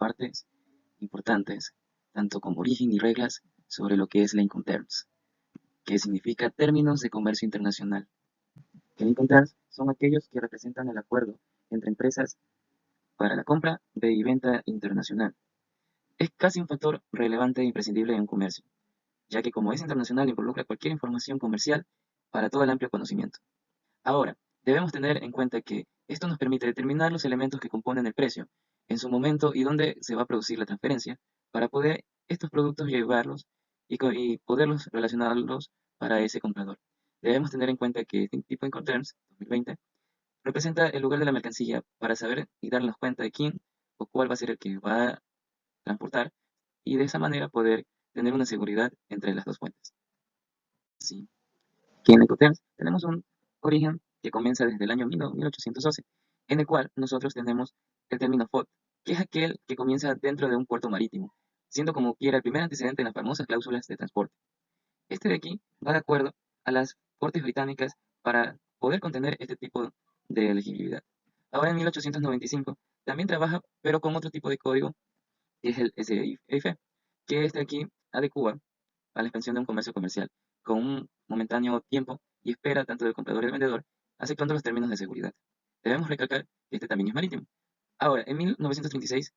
partes importantes, tanto como origen y reglas, sobre lo que es la Incoterms, que significa términos de comercio internacional. El Incoterms son aquellos que representan el acuerdo entre empresas para la compra y venta internacional. Es casi un factor relevante e imprescindible en un comercio, ya que como es internacional involucra cualquier información comercial para todo el amplio conocimiento. Ahora, debemos tener en cuenta que esto nos permite determinar los elementos que componen el precio, en su momento y dónde se va a producir la transferencia, para poder estos productos llevarlos y poderlos relacionarlos para ese comprador. Debemos tener en cuenta que este tipo de Incoterms 2020 representa el lugar de la mercancía para saber y darnos cuenta de quién o cuál va a ser el que va a transportar y de esa manera poder tener una seguridad entre las dos fuentes. Sí. Que en Incoterms tenemos un origen que comienza desde el año 1812, en el cual nosotros tenemos el término FOD, que es aquel que comienza dentro de un puerto marítimo, siendo como quiera el primer antecedente en las famosas cláusulas de transporte. Este de aquí va de acuerdo a las cortes británicas para poder contener este tipo de elegibilidad. Ahora en 1895 también trabaja, pero con otro tipo de código, que es el SIF, que este aquí adecua a la expansión de un comercio comercial, con un momentáneo tiempo y espera tanto del comprador y del vendedor, aceptando los términos de seguridad. Debemos recalcar que este también es marítimo. Ahora, en 1936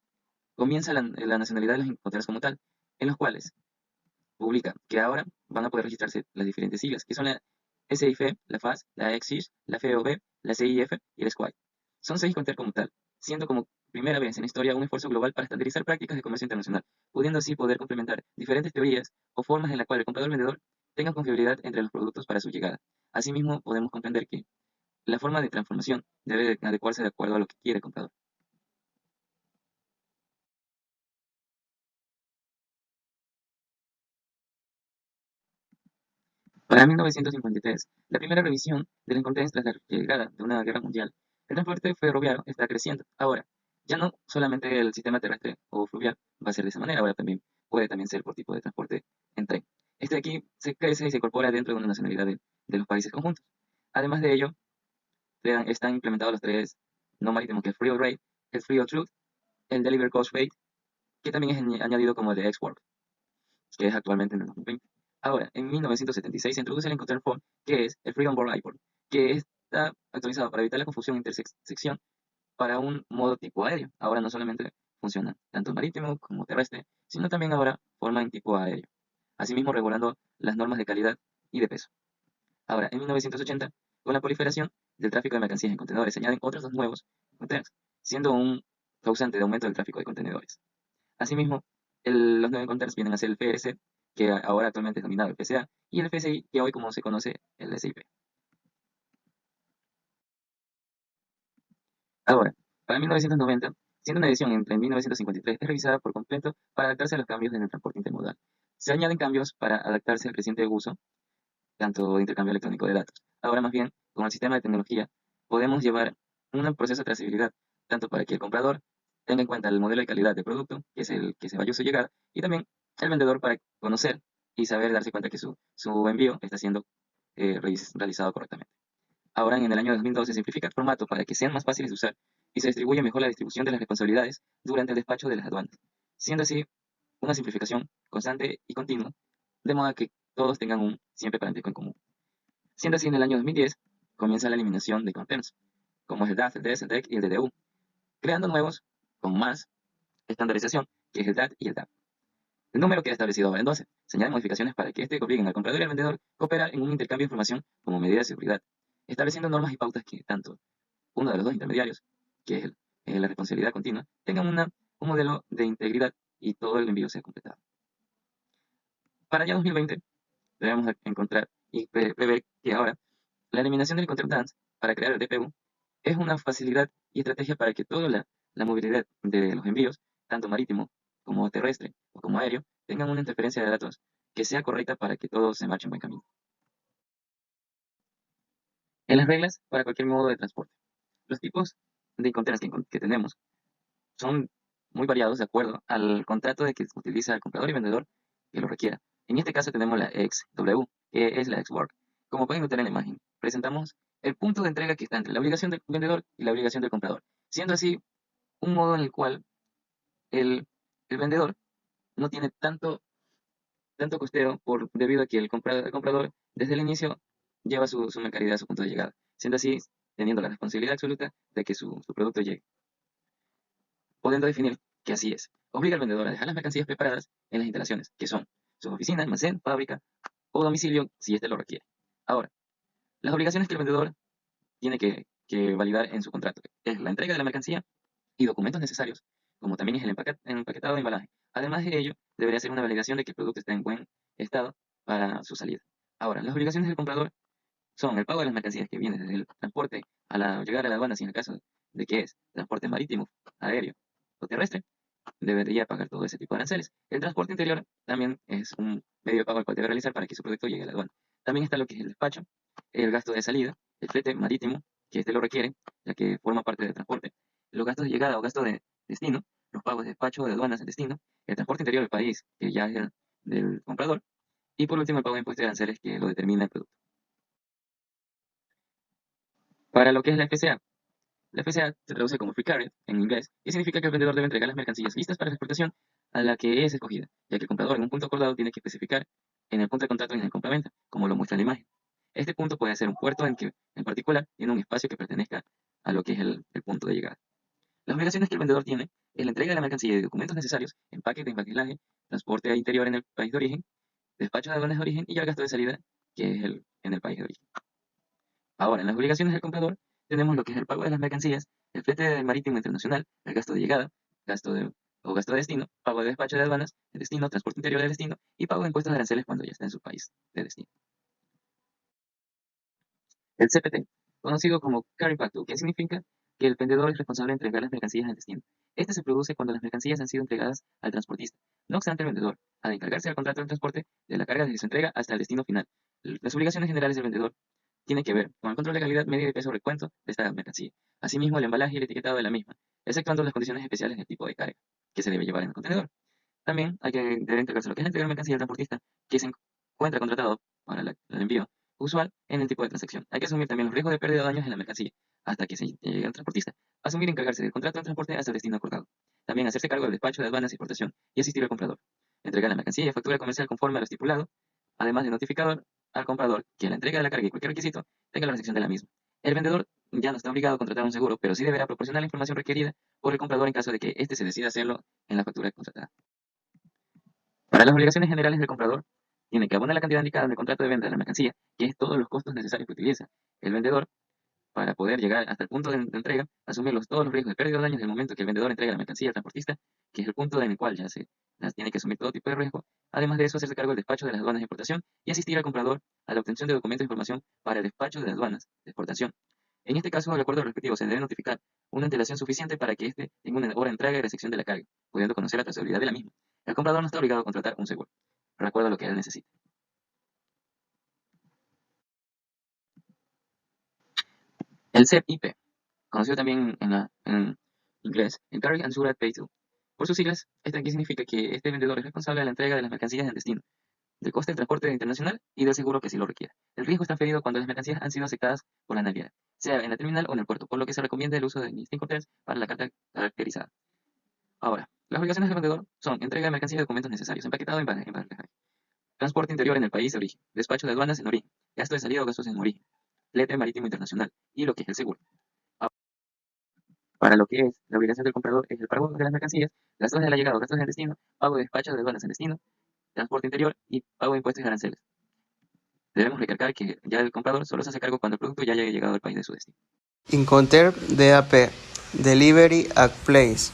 comienza la nacionalidad de los encontrados como tal, en los cuales publica que ahora van a poder registrarse las diferentes siglas, que son la SIF, la FAS, la EXIS, la FOB, la CIF y la SQUAD. Son 6 contar como tal, siendo como primera vez en la historia un esfuerzo global para estandarizar prácticas de comercio internacional, pudiendo así poder complementar diferentes teorías o formas en la cual el comprador y el vendedor tengan confiabilidad entre los productos para su llegada. Asimismo, podemos comprender que la forma de transformación debe adecuarse de acuerdo a lo que quiere el comprador. Para 1953, la primera revisión del Incoterms tras la llegada de una guerra mundial, el transporte ferroviario está creciendo. Ahora, ya no solamente el sistema terrestre o fluvial va a ser de esa manera, ahora también puede también ser por tipo de transporte en tren. Este de aquí se crece y se incorpora dentro de una nacionalidad de los países conjuntos. Además de ello, están implementados los tres no marítimos, que es Free Rate, el Free Truth, el Delivery Cost Rate, que también es añadido como el de Export, que es actualmente en el 2020. Ahora, en 1976 se introduce el Incoterm Phone, que es el Free On Board Airport, que está actualizado para evitar la confusión intersección para un modo tipo aéreo. Ahora no solamente funciona tanto marítimo como terrestre, sino también ahora forma en tipo aéreo. Asimismo, regulando las normas de calidad y de peso. Ahora, en 1980, con la proliferación del tráfico de mercancías en contenedores, se añaden otros dos nuevos containers, siendo un causante de aumento del tráfico de contenedores. Asimismo, los nueve containers vienen a ser el FRC, que ahora actualmente es denominado el PCA, y el FSI, que hoy como se conoce el SIP. Ahora, para 1990, siendo una edición entre 1953, es revisada por completo para adaptarse a los cambios en el transporte intermodal. Se añaden cambios para adaptarse al creciente uso, tanto de intercambio electrónico de datos. Ahora más bien, con el sistema de tecnología, podemos llevar un proceso de trazabilidad, tanto para que el comprador tenga en cuenta el modelo de calidad de producto, que es el que se vaya a su llegada, y también el vendedor para conocer y saber darse cuenta que su envío está siendo realizado correctamente. Ahora, en el año 2012, se simplifica el formato para que sean más fáciles de usar y se distribuye mejor la distribución de las responsabilidades durante el despacho de las aduanas, siendo así una simplificación constante y continua, de modo que todos tengan un siempre parentesco en común. Siendo así, en el año 2010 comienza la eliminación de conterms, como es el DAF, el DES, el DEC y el DDU, creando nuevos con más estandarización, que es el DAT y el DAP. El número queda establecido ahora en 12. Se añaden modificaciones para que este obliguen al comprador y al vendedor a cooperar en un intercambio de información como medida de seguridad, estableciendo normas y pautas que tanto uno de los dos intermediarios, que es la responsabilidad continua, tengan un modelo de integridad y todo el envío sea completado. Para ya 2020 debemos encontrar y prever que ahora la eliminación del control dance para crear el DPU es una facilidad y estrategia para que toda la movilidad de los envíos, tanto marítimo como terrestre o como aéreo, tengan una interferencia de datos que sea correcta para que todo se marche en buen camino. En las reglas para cualquier modo de transporte. Los tipos de containers que tenemos son muy variados de acuerdo al contrato de que utiliza el comprador y vendedor que lo requiera. En este caso tenemos la XW, que es la X-Work. Como pueden notar en la imagen, presentamos el punto de entrega que está entre la obligación del vendedor y la obligación del comprador, siendo así un modo en el cual el, el vendedor no tiene tanto costeo debido a que el comprador desde el inicio lleva su mercadería a su punto de llegada, siendo así teniendo la responsabilidad absoluta de que su producto llegue, pudiendo definir que así es. Obliga al vendedor a dejar las mercancías preparadas en las instalaciones, que son sus oficinas, almacén, fábrica o domicilio si éste lo requiere. Ahora, las obligaciones que el vendedor tiene que validar en su contrato es la entrega de la mercancía y documentos necesarios, como también es el empaquetado de embalaje. Además de ello, debería hacer una validación de que el producto está en buen estado para su salida. Ahora, las obligaciones del comprador son el pago de las mercancías que vienen desde el transporte a llegar a la aduana, si en el caso de que es transporte marítimo, aéreo o terrestre, debería pagar todo ese tipo de aranceles. El transporte interior también es un medio de pago al cual debe realizar para que su producto llegue a la aduana. También está lo que es el despacho, el gasto de salida, el flete marítimo, que este lo requiere, ya que forma parte del transporte, los gastos de llegada o gasto de destino, los pagos de despacho de aduanas de destino, el transporte interior del país, que ya es el del comprador, y por último el pago de impuestos y aranceles que lo determina el producto. Para lo que es la FCA se traduce como Free Carrier en inglés y significa que el vendedor debe entregar las mercancías listas para la exportación a la que es escogida, ya que el comprador en un punto acordado tiene que especificar en el punto de contrato y en el compraventa, como lo muestra la imagen. Este punto puede ser un puerto en particular tiene un espacio que pertenezca a lo que es el punto de llegada. Las obligaciones que el vendedor tiene es la entrega de la mercancía y documentos necesarios, empaque de empaquilaje, transporte interior en el país de origen, despacho de aduanas de origen y ya el gasto de salida, que es en el país de origen. Ahora, en las obligaciones del comprador tenemos lo que es el pago de las mercancías, el flete marítimo internacional, el gasto de llegada, gasto de, o gasto de destino, pago de despacho de aduanas de destino, transporte interior de destino y pago de impuestos de aranceles cuando ya está en su país de destino. El CPT, conocido como Carry Back To, que significa que el vendedor es responsable de entregar las mercancías al destino. Este se produce cuando las mercancías han sido entregadas al transportista. No obstante, el vendedor ha de encargarse del contrato del transporte de la carga desde su entrega hasta el destino final. Las obligaciones generales del vendedor tienen que ver con el control de calidad, medida y peso recuento de esta mercancía. Asimismo, el embalaje y el etiquetado de la misma, exceptuando las condiciones especiales del tipo de carga que se debe llevar en el contenedor. También debe entregarse lo que es la entrega de mercancía al transportista que se encuentra contratado para el envío usual en el tipo de transacción. Hay que asumir también los riesgos de pérdida o daños en la mercancía hasta que se llegue al transportista. Asumir y encargarse del contrato de transporte hasta el destino acordado. También hacerse cargo del despacho de aduanas y exportación y asistir al comprador. Entregar la mercancía y factura comercial conforme a lo estipulado, además de notificar al comprador que a la entrega de la carga y cualquier requisito tenga la recepción de la misma. El vendedor ya no está obligado a contratar un seguro, pero sí deberá proporcionar la información requerida por el comprador en caso de que éste se decida hacerlo en la factura contratada. Para las obligaciones generales del comprador, tiene que abonar la cantidad indicada en el contrato de venta de la mercancía, que es todos los costos necesarios que utiliza el vendedor para poder llegar hasta el punto de entrega, asumir todos los riesgos de pérdida o daños del momento que el vendedor entrega la mercancía al transportista, que es el punto en el cual ya se tiene que asumir todo tipo de riesgo. Además de eso, hacerse cargo del despacho de las aduanas de importación y asistir al comprador a la obtención de documentos de información para el despacho de las aduanas de exportación. En este caso, el acuerdo respectivo se debe notificar una antelación suficiente para que éste tenga una hora de entrega y recepción de la carga, pudiendo conocer la trazabilidad de la misma. El comprador no está obligado a contratar un seguro, recuerda lo que él necesita. El CEP-IP, conocido también en inglés, el Carry and Surrogate Pay To. Por sus siglas, este aquí significa que este vendedor es responsable de la entrega de las mercancías en destino, del coste del transporte internacional y del seguro que sí lo requiera. El riesgo es transferido cuando las mercancías han sido aceptadas por la naviera, sea en la terminal o en el puerto, por lo que se recomienda el uso de Incoterms para la carta caracterizada. Ahora, las obligaciones del vendedor son entrega de mercancías y documentos necesarios, empaquetado en embalaje, transporte interior en el país de origen, despacho de aduanas en origen, gasto de salida o gastos en origen, flete marítimo internacional y lo que es el seguro. Para lo que es la obligación del comprador es el pago de las mercancías, gastos de la llegada o gastos en destino, pago de despacho de aduanas en destino, transporte interior y pago de impuestos y aranceles. Debemos recalcar que ya el comprador solo se hace cargo cuando el producto ya haya llegado al país de su destino. Incoterm DAP, Delivery at Place.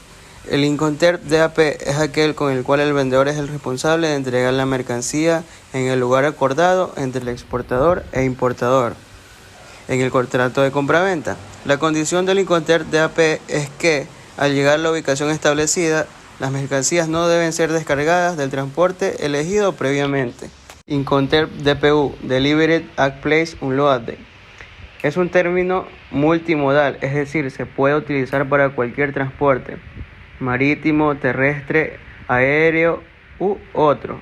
El Incoterm DAP es aquel con el cual el vendedor es el responsable de entregar la mercancía en el lugar acordado entre el exportador e importador en el contrato de compraventa. La condición del Incoterm DAP es que, al llegar a la ubicación establecida, las mercancías no deben ser descargadas del transporte elegido previamente. Incoterm DPU, Delivery at Place Unloaded. Es un término multimodal, es decir, se puede utilizar para cualquier transporte, marítimo, terrestre, aéreo u otro.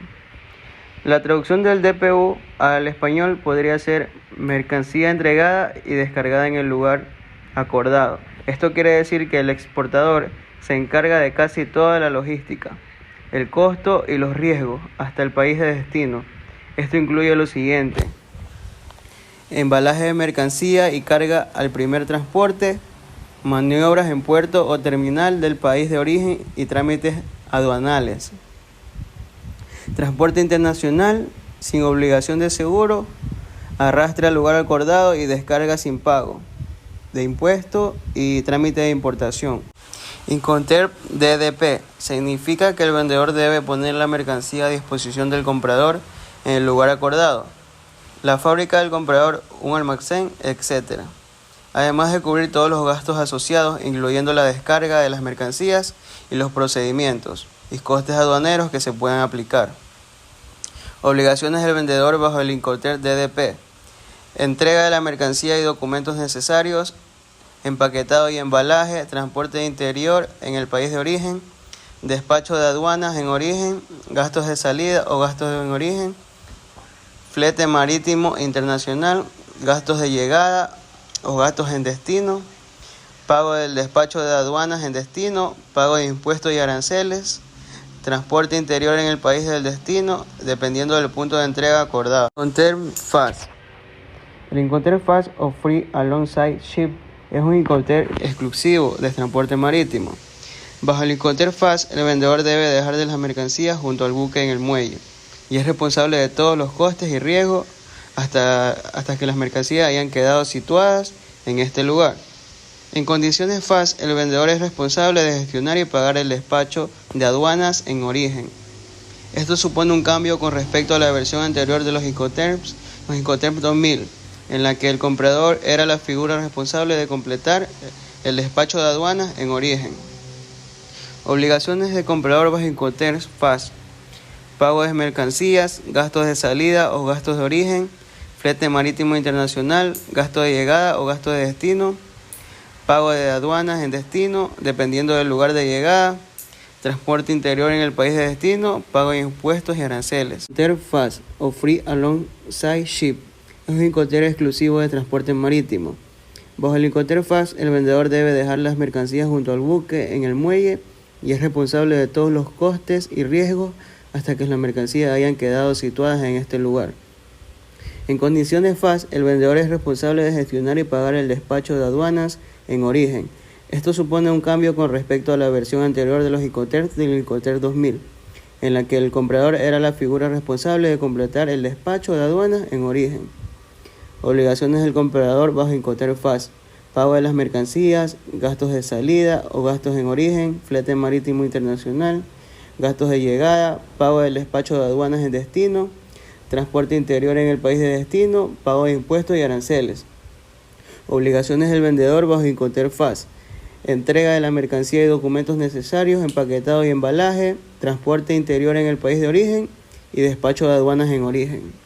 La traducción del DPU al español podría ser mercancía entregada y descargada en el lugar acordado. Esto quiere decir que el exportador se encarga de casi toda la logística, el costo y los riesgos hasta el país de destino. Esto incluye lo siguiente: embalaje de mercancía y carga al primer transporte, maniobras en puerto o terminal del país de origen y trámites aduanales, transporte internacional sin obligación de seguro, arrastre al lugar acordado y descarga sin pago de impuesto y trámite de importación. Incoterm DDP significa que el vendedor debe poner la mercancía a disposición del comprador en el lugar acordado, la fábrica del comprador, un almacén, etc. Además de cubrir todos los gastos asociados, incluyendo la descarga de las mercancías y los procedimientos y costes aduaneros que se puedan aplicar. Obligaciones del vendedor bajo el Incoterm DDP: entrega de la mercancía y documentos necesarios, empaquetado y embalaje, transporte de interior en el país de origen, despacho de aduanas en origen, gastos de salida o gastos en origen, flete marítimo internacional, gastos de llegada o gastos en destino, pago del despacho de aduanas en destino, pago de impuestos y aranceles, transporte interior en el país del destino, dependiendo del punto de entrega acordado. Incoterm Fast. El Incoterm Fast o Free Alongside Ship es un Incoterm exclusivo de transporte marítimo. Bajo el Incoterm Fast, el vendedor debe dejar de las mercancías junto al buque en el muelle y es responsable de todos los costes y riesgos hasta que las mercancías hayan quedado situadas en este lugar. En condiciones FAST, el vendedor es responsable de gestionar y pagar el despacho de aduanas en origen. Esto supone un cambio con respecto a la versión anterior de los Incoterms 2000, en la que el comprador era la figura responsable de completar el despacho de aduanas en origen. Obligaciones de comprador bajo Incoterms FAST: pago de mercancías, gastos de salida o gastos de origen, flete marítimo internacional, gasto de llegada o gasto de destino, pago de aduanas en destino, dependiendo del lugar de llegada, transporte interior en el país de destino, pago de impuestos y aranceles. Incoterm Fast o Free Alongside Ship es un Incoterm exclusivo de transporte marítimo. Bajo el Incoterm Fast, el vendedor debe dejar las mercancías junto al buque en el muelle y es responsable de todos los costes y riesgos hasta que las mercancías hayan quedado situadas en este lugar. En condiciones FAST, el vendedor es responsable de gestionar y pagar el despacho de aduanas en origen. Esto supone un cambio con respecto a la versión anterior de los Incoterms del Incoterm 2000, en la que el comprador era la figura responsable de completar el despacho de aduanas en origen. Obligaciones del comprador bajo Incoterm Fast: pago de las mercancías, gastos de salida o gastos en origen, flete marítimo internacional, gastos de llegada, pago del despacho de aduanas en destino, transporte interior en el país de destino, pago de impuestos y aranceles. Obligaciones del vendedor bajo Incoterm Fast: entrega de la mercancía y documentos necesarios, empaquetado y embalaje, transporte interior en el país de origen y despacho de aduanas en origen.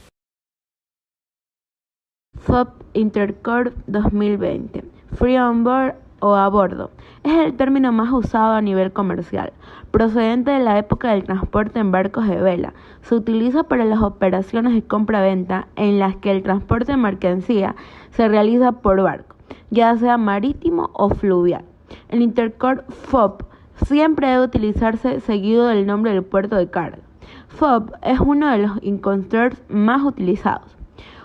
FOB Intercorp 2020. Free on board o a bordo. Es el término más usado a nivel comercial, procedente de la época del transporte en barcos de vela. Se utiliza para las operaciones de compra-venta en las que el transporte de mercancía se realiza por barco, ya sea marítimo o fluvial. El Intercorp FOB siempre debe utilizarse seguido del nombre del puerto de carga. FOB es uno de los Incoterms más utilizados.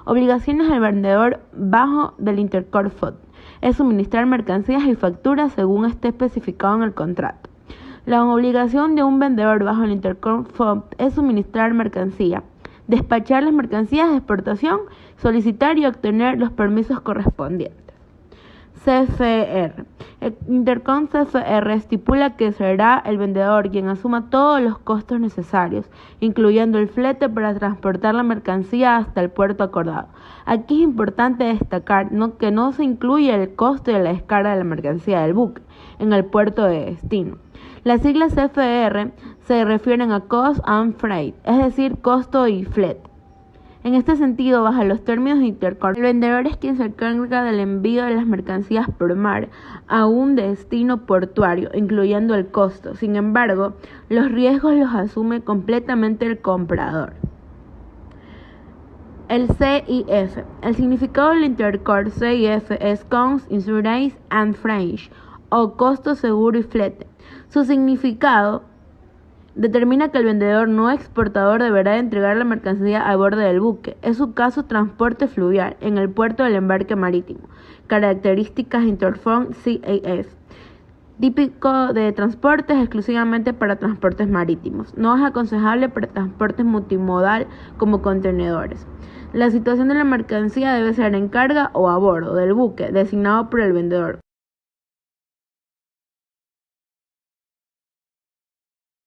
Obligaciones del vendedor bajo del Intercorp FOB: es suministrar mercancías y facturas según esté especificado en el contrato. La obligación de un vendedor bajo el Intercorp FOB es suministrar mercancía, despachar las mercancías de exportación, solicitar y obtener los permisos correspondientes. CFR. El Intercorp CFR estipula que será el vendedor quien asuma todos los costos necesarios, incluyendo el flete para transportar la mercancía hasta el puerto acordado. Aquí es importante destacar que no se incluye el costo de la descarga de la mercancía del buque en el puerto de destino. Las siglas CFR se refieren a Cost and Freight, es decir, costo y flete. En este sentido, bajo los términos de Intercorp, el vendedor es quien se encarga del envío de las mercancías por mar a un destino portuario, incluyendo el costo. Sin embargo, los riesgos los asume completamente el comprador. El CIF. El significado del Intercorp CIF es Cost, Insurance and Freight, o costo, seguro y flete. Su significado determina que el vendedor no exportador deberá entregar la mercancía a bordo del buque. Es su caso transporte fluvial en el puerto del embarque marítimo. Características Interform CAS. Típico de transportes exclusivamente para transportes marítimos. No es aconsejable para transportes multimodal como contenedores. La situación de la mercancía debe ser en carga o a bordo del buque designado por el vendedor.